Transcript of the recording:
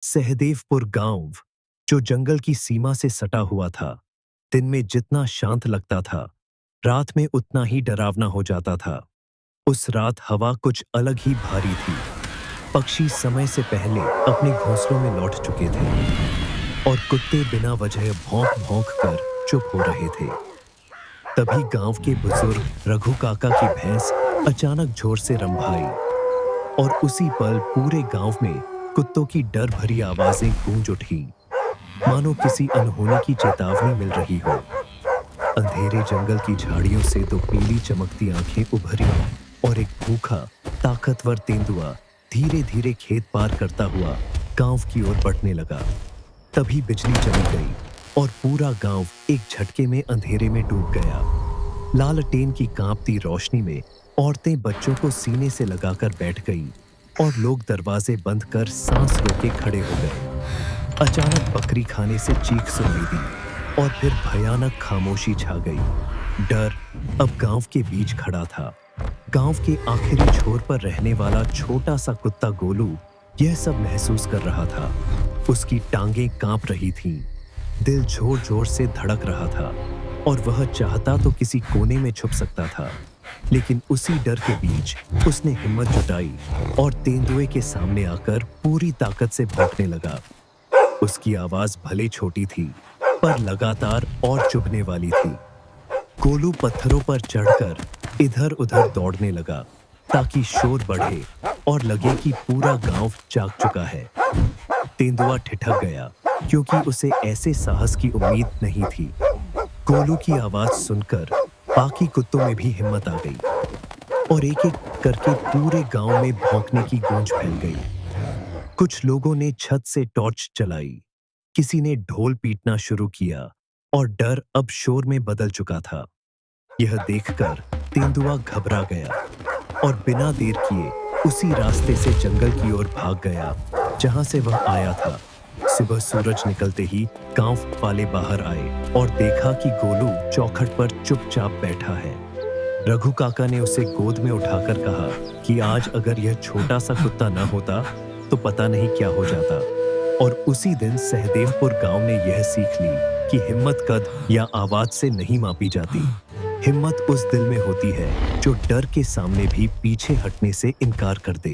सहदेवपुर गांव, जो जंगल की सीमा से सटा हुआ था, दिन में जितना शांत लगता था, रात में उतना ही डरावना हो जाता था। उस रात हवा कुछ अलग ही भारी थी। पक्षी समय से पहले अपने घोंसलों में लौट चुके थे और कुत्ते बिना वजह भौंक-भौंक कर चुप हो रहे थे। तभी गांव के बुजुर्ग रघु काका की भैंस अचानक जोर से रंभाई और उसी पल पूरे गांव में कुत्तों की डर भरी आवाजें गूंज उठी, मानो किसी अनहोनी की चेतावनी मिल रही हो। अंधेरे जंगल की झाड़ियों से दो पीली चमकती आंखें उभरी और एक भूखा, ताकतवर तेंदुआ धीरे-धीरे खेत पार करता हुआ गांव की ओर बढ़ने लगा। तभी बिजली चली गई और पूरा गांव एक झटके में अंधेरे में डूब गया। लालटेन की कांपती रोशनी में औरतें बच्चों को सीने से लगाकर बैठ गईं और लोग दरवाजे बंद कर सांस रोके खड़े हो गए। अचानक बकरी खाने से चीख सुनाई दी और फिर भयानक खामोशी छा गई। डर अब गांव के बीच खड़ा था। गांव के आखिरी छोर पर रहने वाला छोटा सा कुत्ता गोलू यह सब महसूस कर रहा था। उसकी टांगें कांप रही थीं, दिल जोर-जोर से धड़क रहा था और वह चाहता तो किसी कोने में छुप सकता था, लेकिन उसी डर के बीच उसने हिम्मत जुटाई और तेंदुए के सामने आकर पूरी ताकत से भौंकने लगा। उसकी आवाज भले छोटी थी, पर लगातार और चुभने वाली थी। गोलू पत्थरों पर चढ़कर इधर-उधर दौड़ने लगा ताकि शोर बढ़े और लगे कि पूरा गांव जाग चुका है। तेंदुआ ठिठक गया क्योंकि उसे ऐसे साहस की उम्मीद नहीं थी। गोलू की आवाज सुनकर बाकी कुत्तों में भी हिम्मत आ गई और एक-एक करके पूरे गांव में भौंकने की गूंज फैल गई। कुछ लोगों ने छत से टॉर्च जलाई, किसी ने ढोल पीटना शुरू किया और डर अब शोर में बदल चुका था। यह देखकर तेंदुआ घबरा गया और बिना देर किए उसी रास्ते से जंगल की ओर भाग गया जहां से वह आया था। सुबह सूरज निकलते ही गांव वाले बाहर आए और देखा कि गोलू चौखट पर चुपचाप बैठा है। रघु काका ने उसे गोद में उठाकर कहा कि आज अगर यह छोटा सा कुत्ता न होता तो पता नहीं क्या हो जाता। और उसी दिन सहदेवपुर गांव ने यह सीख ली कि हिम्मत कद या आवाज से नहीं मापी जाती। हिम्मत उस दिल में होती है जो डर के सामने भी पीछे हटने से इनकार कर दे।